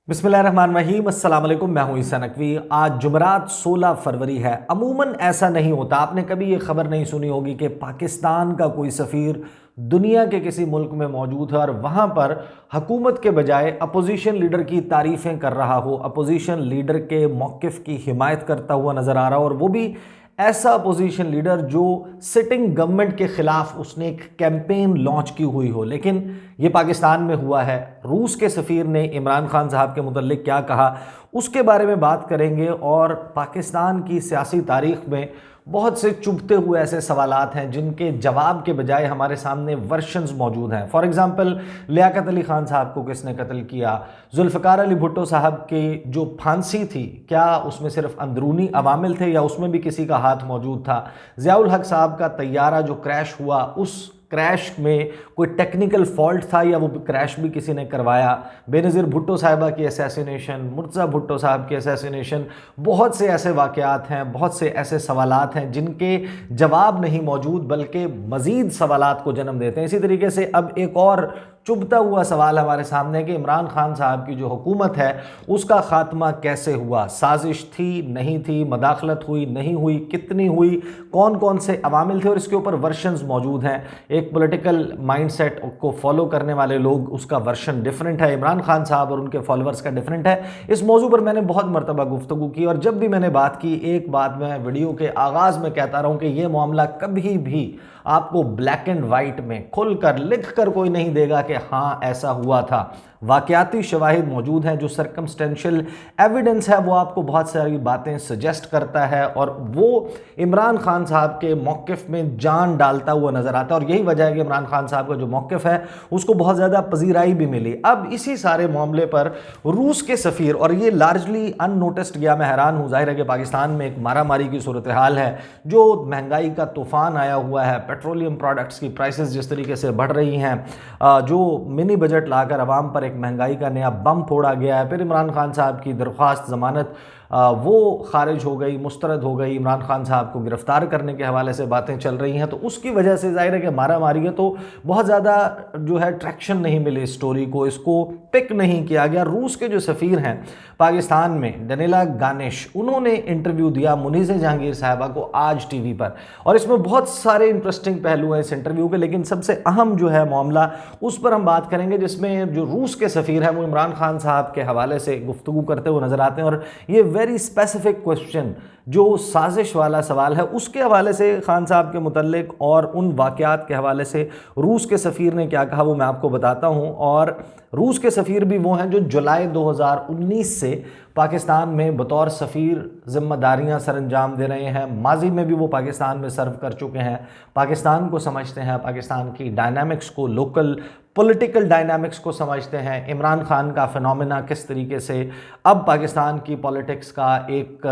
बिस्मिल्लाहिर्रहमानिर्रहीम, अस्सलाम वालेकुम। मैं हूं ईसा नकवी। आज जुमरात 16 फरवरी है। अमूमन ऐसा नहीं होता, आपने कभी ये खबर नहीं सुनी होगी कि पाकिस्तान का कोई सफ़ीर दुनिया के किसी मुल्क में मौजूद है और वहाँ पर हुकूमत के बजाय अपोजिशन लीडर की तारीफ़ें कर रहा हो, अपोजिशन लीडर के मौक़िफ़ की हिमायत करता हुआ नज़र आ रहा हो, और वो भी ऐसा अपोजिशन लीडर जो सिटिंग गवर्नमेंट के ख़िलाफ़ उसने एक कैंपेन लॉन्च की हुई हो। लेकिन ये पाकिस्तान में हुआ है। रूस के सफ़ीर ने इमरान खान साहब के मुतल्लिक क्या कहा, उसके बारे में बात करेंगे। और पाकिस्तान की सियासी तारीख़ में बहुत से चुभते हुए ऐसे सवालात हैं जिनके जवाब के बजाय हमारे सामने वर्शंस मौजूद हैं। फॉर एग्ज़ाम्पल, लियाकत अली ख़ान साहब को किसने कत्ल किया? जुल्फ़िकार अली भुट्टो साहब की जो फांसी थी, क्या उसमें सिर्फ अंदरूनी अवामिल थे या उसमें भी किसी का हाथ मौजूद था? ज़ियाउल हक साहब का तैयारा जो क्रैश हुआ, उस क्रैश में कोई टेक्निकल फॉल्ट था या वो क्रैश भी किसी ने करवाया? बेनज़ीर भुट्टो साहिबा की असैसिनेशन, मुर्तज़ा भुट्टो साहब की असैसिनेशन, बहुत से ऐसे वाक़यात हैं, बहुत से ऐसे सवालात हैं जिनके जवाब नहीं मौजूद बल्कि मज़ीद सवालात को जन्म देते हैं। इसी तरीके से अब एक और चुभता हुआ सवाल हमारे सामने है कि इमरान खान साहब की जो हुकूमत है उसका खात्मा कैसे हुआ? साजिश थी, नहीं थी? मदाखलत हुई, नहीं हुई? कितनी हुई? कौन कौन से अवामिल थे? और इसके ऊपर वर्शंस मौजूद हैं। एक पॉलिटिकल माइंडसेट को फॉलो करने वाले लोग, उसका वर्शन डिफरेंट है, इमरान खान साहब और उनके फॉलोअर्स का डिफरेंट है। इस मौजू पर मैंने बहुत मरतबा गुफ्तगू की, और जब भी मैंने बात की, एक बात मैं वीडियो के आगाज़ में कहता रहा हूँ कि यह मामला कभी भी आपको ब्लैक एंड वाइट में खुलकर लिख कर कोई नहीं देगा कि हाँ ऐसा हुआ था। वाकयाती शवाहिद मौजूद हैं, जो सर्कमस्टेंशियल एविडेंस है वो आपको बहुत सारी बातें सजेस्ट करता है, और वो इमरान खान साहब के मौक़िफ़ में जान डालता हुआ नज़र आता है। और यही वजह है कि इमरान खान साहब का जो मौक़िफ़ है उसको बहुत ज़्यादा पजीराई भी मिली। अब इसी सारे मामले पर रूस के सफ़ीर, और ये लार्जली अननोटिस्ड गया, मैं हैरान हूँ। ज़ाहिर है कि पाकिस्तान में एक मारा मारी की सूरत हाल है, जो महंगाई का तूफ़ान आया हुआ है, पेट्रोलियम प्रोडक्ट्स की प्राइसेस जिस तरीके से बढ़ रही हैं, जो मिनी बजट लाकर आवाम पर एक महंगाई का नया बम फोड़ा गया है। फिर इमरान खान साहब की दरख्वास्त ज़मानत वो खारिज हो गई, मुस्तरद हो गई। इमरान खान साहब को गिरफ़्तार करने के हवाले से बातें चल रही हैं, तो उसकी वजह से ज़ाहिर है कि मारा मारी है, तो बहुत ज़्यादा जो है ट्रैक्शन नहीं मिली इस स्टोरी को, इसको पिक नहीं किया गया। रूस के जो सफ़ीर हैं पाकिस्तान में, डनिला गानेश, उन्होंने इंटरव्यू दिया मुनीज़ जहांगीर साहिबा को आज टीवी पर, और इसमें बहुत सारे इंटरेस्टिंग पहलू हैं इस इंटरव्यू के। लेकिन सबसे अहम जो है मामला, उस पर हम बात करेंगे, जिसमें जो रूस के सफ़ीर हैं वो इमरान खान साहब के हवाले से गुफ्तगू करते हुए नज़र आते हैं। और ये वेरी स्पेसिफिक क्वेश्चन, जो साजिश वाला सवाल है, उसके हवाले से खान साहब के मुतल्लिक और उन वाक़यात के हवाले से रूस के सफ़ीर ने क्या कहा वो मैं आपको बताता हूँ। और रूस के सफ़ीर भी वो हैं जो जुलाई 2019 से पाकिस्तान में बतौर सफ़ीर ज़िम्मेदारियाँ सरअंजाम दे रहे हैं। माजी में भी वो पाकिस्तान में सर्व कर चुके हैं, पाकिस्तान को समझते हैं, पाकिस्तान की डायनामिक्स को, लोकल पॉलिटिकल डायनामिक्स को समझते हैं। इमरान खान का फिनोमेना किस तरीके से अब पाकिस्तान की पॉलिटिक्स का एक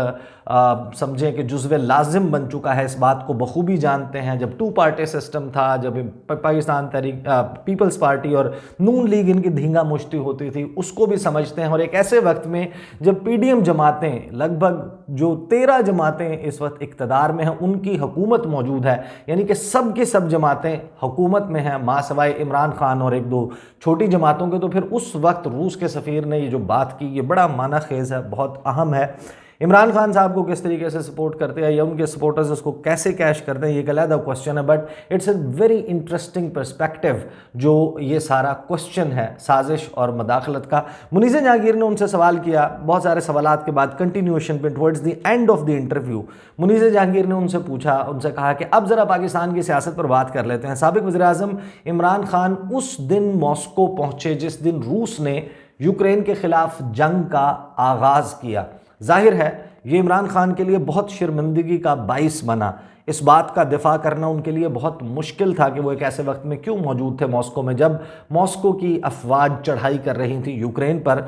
समझें कि जुज़्व लाजिम बन चुका है, इस बात को बखूबी जानते हैं। जब टू पार्टी सिस्टम था, जब पाकिस्तान तहरीक पीपल्स पार्टी और नून लीग इनकी धींगा मुश्ती होती थी, उसको भी समझते हैं। और एक ऐसे वक्त में जब पीडीएम जमातें, लगभग जो 13 जमातें इस वक्त इक़्तिदार में हैं, उनकी हुकूमत मौजूद है, यानी कि सब की सब जमातें हुकूमत में हैं मासवाए इमरान खान और एक दो छोटी जमातों के। तो फिर उस वक्त रूस के सफ़ीर ने ये जो बात की, ये बड़ा माना खेज़ है, बहुत अहम है। इमरान खान साहब को किस तरीके से सपोर्ट करते हैं या उनके सपोर्टर्स उसको कैसे कैश करते हैं, ये एक अलग क्वेश्चन है, but it's a very interesting perspective जो ये सारा क्वेश्चन है साजिश और मदाखलत का। मुनीज़ जहांगीर ने उनसे सवाल किया, बहुत सारे सवालात के बाद कंटिन्यूएशन पे towards the end of the interview Munizae Jahangir ने उनसे पूछा, उनसे कहा कि अब ज़रा पाकिस्तान की सियासत पर बात कर लेते हैं। साबिक वज़ीर-ए-आज़म इमरान खान उस दिन मॉस्को पहुँचे जिस दिन रूस ने यूक्रेन के ख़िलाफ़ जंग का आगाज़ किया। जाहिर है ये इमरान खान के लिए बहुत शर्मिंदगी का बाइस बना। इस बात का दिफा करना उनके लिए बहुत मुश्किल था कि वो एक ऐसे वक्त में क्यों मौजूद थे मॉस्को में, जब मॉस्को की अफवाज चढ़ाई कर रही थी यूक्रेन पर।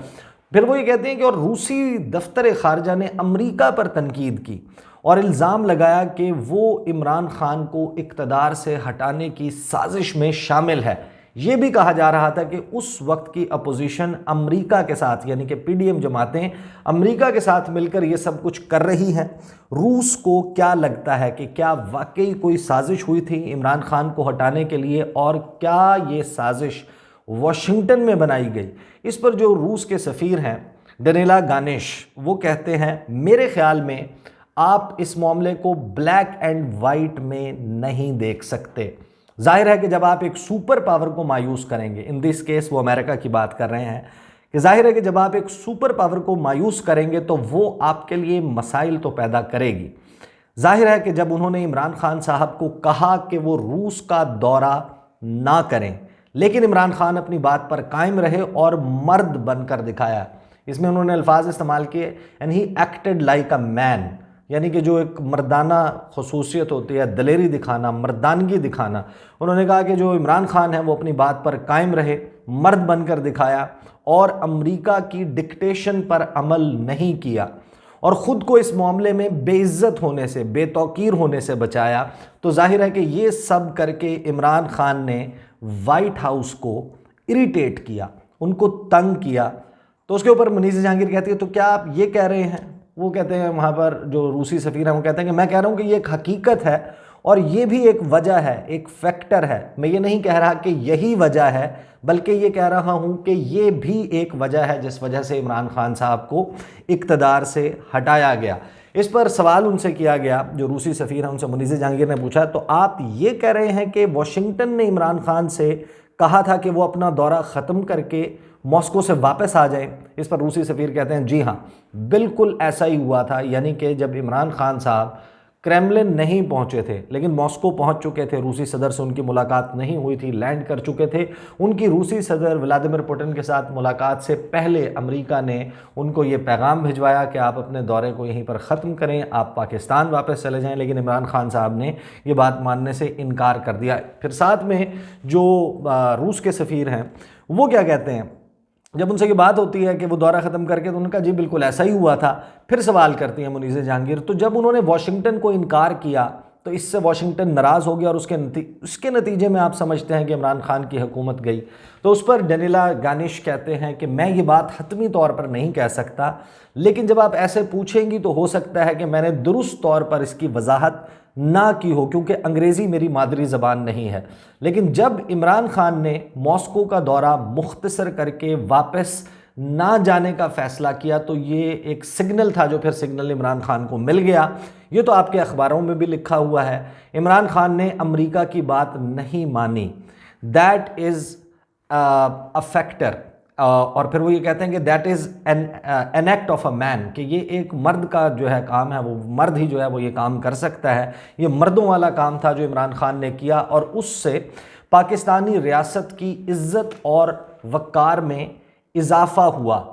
फिर वो ये कहते हैं कि और रूसी दफ्तर खारजा ने अमरीका पर तनकीद की और इल्ज़ाम लगाया कि वो इमरान खान को इक़्तिदार से हटाने की साजिश में शामिल है। ये भी कहा जा रहा था कि उस वक्त की अपोजिशन अमेरिका के साथ, यानी कि पीडीएम जमातें अमेरिका के साथ मिलकर ये सब कुछ कर रही हैं। रूस को क्या लगता है कि क्या वाकई कोई साजिश हुई थी इमरान खान को हटाने के लिए, और क्या ये साजिश वाशिंगटन में बनाई गई? इस पर जो रूस के सफ़ीर हैं डेनिला गानिश वो कहते हैं, मेरे ख्याल में आप इस मामले को ब्लैक एंड वाइट में नहीं देख सकते। जाहिर है कि जब आप एक सुपर पावर को मायूस करेंगे, इन दिस केस वो अमेरिका की बात कर रहे हैं, कि जाहिर है कि जब आप एक सुपर पावर को मायूस करेंगे तो वो आपके लिए मसाइल तो पैदा करेगी। जाहिर है कि जब उन्होंने इमरान खान साहब को कहा कि वो रूस का दौरा ना करें, लेकिन इमरान खान अपनी बात पर कायम रहे और मर्द बनकर दिखाया। इसमें उन्होंने अल्फाज इस्तेमाल किए, and he acted like a man, यानी कि जो एक मर्दाना खसूसियत होती है, दलेरी दिखाना, मर्दानगी दिखाना। उन्होंने कहा कि जो इमरान खान है वो अपनी बात पर कायम रहे, मर्द बनकर दिखाया और अमेरिका की डिक्टेशन पर अमल नहीं किया और ख़ुद को इस मामले में बेइज्जत होने से, बेतौकीर होने से बचाया। तो जाहिर है कि ये सब करके इमरान खान ने वाइट हाउस को इरिटेट किया, उनको तंग किया। तो उसके ऊपर मुनीज़ जहांगीर कहती है, तो क्या आप ये कह रहे हैं, वो कहते हैं वहाँ पर जो रूसी सफ़ीर हैं वो कहते हैं कि मैं कह रहा हूँ कि ये एक हकीकत है और ये भी एक वजह है, एक फैक्टर है। मैं ये नहीं कह रहा कि यही वजह है, बल्कि ये कह रहा हूँ कि ये भी एक वजह है जिस वजह से इमरान खान साहब को इक़्तिदार से हटाया गया। इस पर सवाल उनसे किया गया, जो रूसी सफ़ीर हैं उनसे मुनीज़ जहांगीर ने पूछा, तो आप ये कह रहे हैं कि वाशिंगटन ने इमरान खान से कहा था कि वो अपना दौरा ख़त्म करके मॉस्को से वापस आ जाएं? इस पर रूसी सफ़ीर कहते हैं, जी हाँ, बिल्कुल ऐसा ही हुआ था। यानी कि जब इमरान खान साहब क्रेमलिन नहीं पहुंचे थे लेकिन मॉस्को पहुंच चुके थे, रूसी सदर से उनकी मुलाकात नहीं हुई थी, लैंड कर चुके थे। उनकी रूसी सदर व्लादिमीर पुतिन के साथ मुलाकात से पहले अमेरिका ने उनको ये पैगाम भिजवाया कि आप अपने दौरे को यहीं पर ख़त्म करें, आप पाकिस्तान वापस चले जाएं, लेकिन इमरान खान साहब ने ये बात मानने से इनकार कर दिया। फिर साथ में जो रूस के सफ़ीर हैं वो क्या कहते हैं, जब उनसे ये बात होती है कि वो दौरा ख़त्म करके, तो उनका जी बिल्कुल ऐसा ही हुआ था। फिर सवाल करती हैं मुनीज़ जहांगीर, तो जब उन्होंने वाशिंगटन को इनकार किया तो इससे वाशिंगटन नाराज़ हो गया और उसके नतीजे में आप समझते हैं कि इमरान खान की हुकूमत गई। तो उस पर डेनिला गानिश कहते हैं कि मैं ये बात हतमी तौर पर नहीं कह सकता, लेकिन जब आप ऐसे पूछेंगी तो हो सकता है कि मैंने दुरुस्त तौर पर इसकी वजाहत ना की हो, क्योंकि अंग्रेज़ी मेरी मादरी ज़बान नहीं है। लेकिन जब इमरान खान ने मॉस्को का दौरा मुख्तसर करके वापस ना जाने का फ़ैसला किया तो ये एक सिग्नल था, जो फिर सिग्नल इमरान खान को मिल गया। ये तो आपके अखबारों में भी लिखा हुआ है, इमरान खान ने अमेरिका की बात नहीं मानी, दैट इज़ अ फैक्टर। और फिर वो ये कहते हैं कि that is an act of a man, कि ये एक मर्द का जो है काम है, वो मर्द ही जो है वो ये काम कर सकता है। ये मर्दों वाला काम था जो इमरान खान ने किया और उससे पाकिस्तानी रियासत की इज़्ज़त और वक़ार में इजाफ़ा हुआ।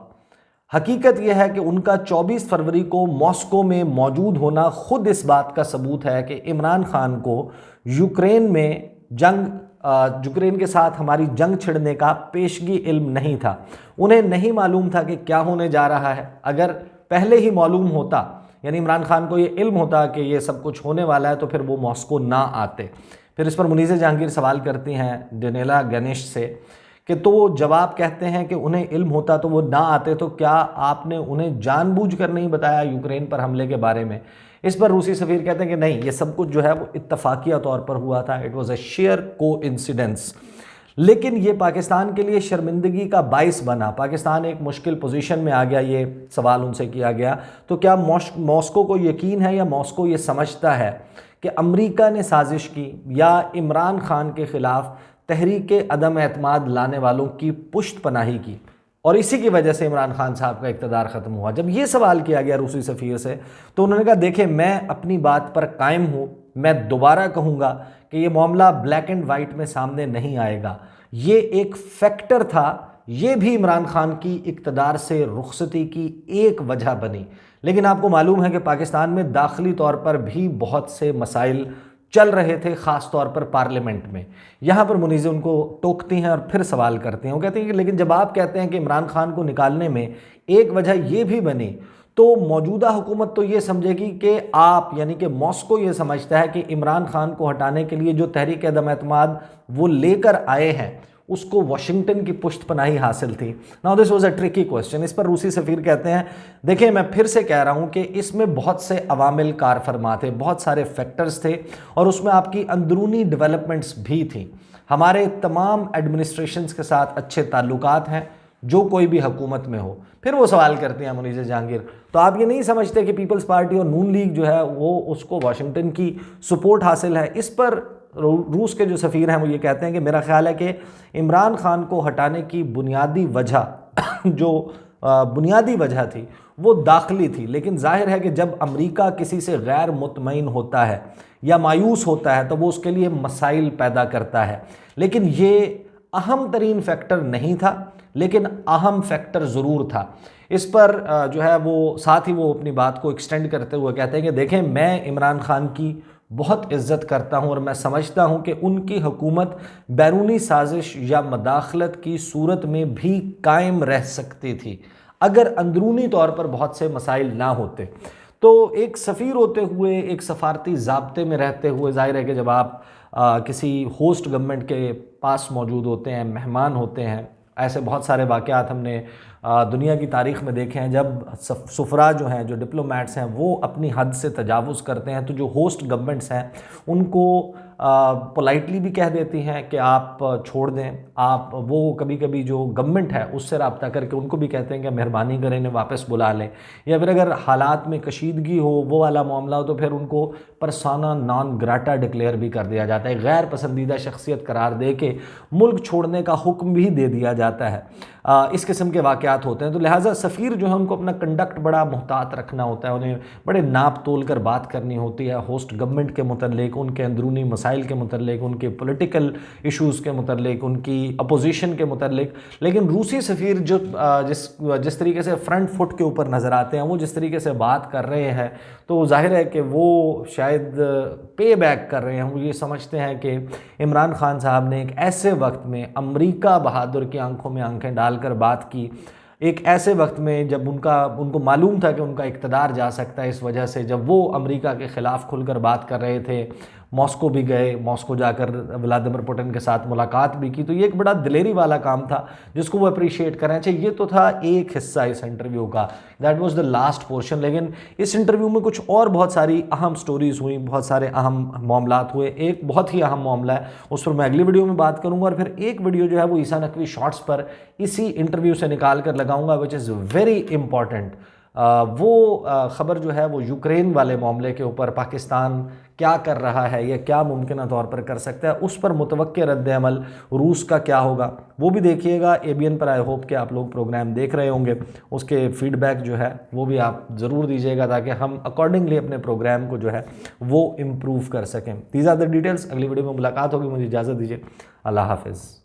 हकीकत यह है कि उनका 24 फरवरी को मॉस्को में मौजूद होना ख़ुद इस बात का सबूत है कि इमरान खान को यूक्रेन में यूक्रेन के साथ हमारी जंग छिड़ने का पेशगी इल्म नहीं था। उन्हें नहीं मालूम था कि क्या होने जा रहा है। अगर पहले ही मालूम होता, यानी इमरान खान को ये इल्म होता कि ये सब कुछ होने वाला है, तो फिर वो मॉस्को ना आते। फिर इस पर मुनीज़ जहांगीर सवाल करती हैं डेनिला गानिश से कि तो जब आप कहते हैं कि उन्हें इल्म होता तो वो ना आते, तो क्या आपने उन्हें जानबूझकर नहीं बताया यूक्रेन पर हमले के बारे में? इस पर रूसी सफ़ीर कहते हैं कि नहीं, ये सब कुछ जो है वो इत्तफाकिया तौर पर हुआ था, it was a share coincidence. लेकिन ये पाकिस्तान के लिए शर्मिंदगी का बाइस बना, पाकिस्तान एक मुश्किल पोजीशन में आ गया। ये सवाल उनसे किया गया, तो क्या मॉस्को को यकीन है या मॉस्को ये समझता है कि अमेरिका ने साजिश की या इमरान खान के ख़िलाफ़ तहरीक अदम एतमाद लाने वालों की पुष्ट पनाही की और इसी की वजह से इमरान खान साहब का इक़्तिदार ख़त्म हुआ? जब ये सवाल किया गया रूसी सफ़ीर से, तो उन्होंने कहा, देखिए मैं अपनी बात पर कायम हूँ, मैं दोबारा कहूँगा कि ये मामला ब्लैक एंड वाइट में सामने नहीं आएगा। ये एक फैक्टर था, ये भी इमरान खान की इक़्तिदार से रुखसती की एक वजह बनी। लेकिन आपको मालूम है कि पाकिस्तान में दाखिली तौर पर भी बहुत से मसाइल चल रहे थे, ख़ास तौर पर पार्लियामेंट में। यहाँ पर मुनीज़ उनको टोकती हैं और फिर सवाल करते हैं। वो कहते हैं कि लेकिन जब आप कहते हैं कि इमरान खान को निकालने में एक वजह ये भी बनी, तो मौजूदा हुकूमत तो ये समझेगी कि आप, यानी कि मॉस्को ये समझता है कि इमरान खान को हटाने के लिए जो तहरीक अदम एतमाद वो लेकर आए हैं उसको वाशिंगटन की पुष्टपनाही हासिल थी। Now this was a tricky question. इस पर रूसी सफ़ीर कहते हैं, देखिए मैं फिर से कह रहा हूँ कि इसमें बहुत से अवामिल कार फरमा थे, बहुत सारे फैक्टर्स थे और उसमें आपकी अंदरूनी डेवलपमेंट्स भी थी। हमारे तमाम एडमिनिस्ट्रेशंस के साथ अच्छे ताल्लुकात हैं, जो कोई भी हुकूमत में हो। फिर वो सवाल करते हैं मुनीज़ जहांगीर, तो आप ये नहीं समझते कि पीपल्स पार्टी और नून लीग जो है वो उसको वाशिंगटन की सपोर्ट हासिल है? इस पर रूस के जो सफ़ीर हैं वो ये कहते हैं कि मेरा ख्याल है कि इमरान खान को हटाने की बुनियादी वजह जो बुनियादी वजह थी वो दाखिली थी, लेकिन जाहिर है कि जब अमेरिका किसी से गैर मुतमईन होता है या मायूस होता है तो वो उसके लिए मसाइल पैदा करता है। लेकिन ये अहम तरीन फैक्टर नहीं था, लेकिन अहम फैक्टर ज़रूर था। इस पर जो है वो साथ ही वो अपनी बात को एक्सटेंड करते हुए कहते हैं कि देखें, मैं इमरान खान की बहुत इज़्ज़त करता हूँ और मैं समझता हूँ कि उनकी हुकूमत बैरूनी साजिश या मदाखलत की सूरत में भी कायम रह सकती थी अगर अंदरूनी तौर पर बहुत से मसाइल ना होते। तो एक सफ़ीर होते हुए, एक सफारती ज़ाब्ते में रहते हुए, ज़ाहिर है कि जब आप किसी होस्ट गवर्नमेंट के पास मौजूद होते हैं, मेहमान होते हैं, ऐसे बहुत सारे वाक़यात हमने दुनिया की तारीख़ में देखे हैं जब सफ़रा जो हैं, जो डिप्लोमेट्स हैं, वो अपनी हद से तजावुज़ करते हैं तो जो होस्ट गवर्नमेंट्स हैं उनको पोलाइटली भी कह देती हैं कि आप छोड़ दें। आप वो कभी कभी जो गवर्नमेंट है उससे रब्ता करके उनको भी कहते हैं कि मेहरबानी करें, इन्हें वापस बुला लें। या फिर अगर हालात में कशीदगी हो, वो वाला मामला हो, तो फिर उनको परसाना नॉन ग्राटा डिक्लेयर भी कर दिया जाता है, गैर पसंदीदा शख्सियत करार दे के मुल्क छोड़ने का हुक्म भी दे दिया जाता है। इस किस्म के वाक़यात होते हैं। तो लिहाजा सफ़ीर जो है उनको अपना कंडक्ट बड़ा मुहतात रखना होता है, उन्हें बड़े नाप तोल कर बात करनी होती है होस्ट गवर्नमेंट के मुतल्लिक, उनके अंदरूनी मसाइल के मुतल्लिक, उनके पॉलिटिकल इशूज़ के मुतल्लिक, उनकी अपोजिशन के मुतल्लिक। लेकिन रूसी सफ़ीर जो जिस तरीके से फ्रंट फुट के ऊपर नज़र आते हैं, वो जिस तरीके से बात कर रहे हैं, तो जाहिर है कि वो शायद पे बैक कर रहे हैं। वो ये समझते हैं कि इमरान खान साहब ने एक ऐसे वक्त में अमेरिका बहादुर की आंखों में आंखें डालकर बात की, एक ऐसे वक्त में जब उनको मालूम था कि उनका इक़्तिदार जा सकता है, इस वजह से जब वो अमेरिका के ख़िलाफ़ खुलकर बात कर रहे थे, मॉस्को भी गए, मॉस्को जाकर व्लादिमीर पुतिन के साथ मुलाकात भी की। तो ये एक बड़ा दिलेरी वाला काम था जिसको वो अप्रिशिएट करें। अच्छा, ये तो था एक हिस्सा इस इंटरव्यू का, that was the last portion. लेकिन इस इंटरव्यू में कुछ और बहुत सारी अहम स्टोरीज़ हुई, बहुत सारे अहम मामलात हुए। एक बहुत ही अहम मामला है, उस पर मैं अगली वीडियो में बात करूँगा, और फिर एक वीडियो जो है वो ईसा नकवी शॉर्ट्स पर इसी इंटरव्यू से निकाल कर लगाऊंगा, विच इज़ वेरी इंपॉर्टेंट। वो ख़बर जो है वो यूक्रेन वाले मामले के ऊपर, पाकिस्तान क्या कर रहा है या क्या मुमकिन तौर पर कर सकता है, उस पर मुतवक्के रद्द-ए-अमल रूस का क्या होगा, वो भी देखिएगा। ABN पर आई होप कि आप लोग प्रोग्राम देख रहे होंगे, उसके फीडबैक जो है वो भी आप ज़रूर दीजिएगा ताकि हम अकॉर्डिंगली अपने प्रोग्राम को जो है वो इम्प्रूव कर सकें। These are the details. अगली वीडियो में मुलाकात होगी, मुझे इजाज़त दीजिए। अल्लाह हाफ़िज़।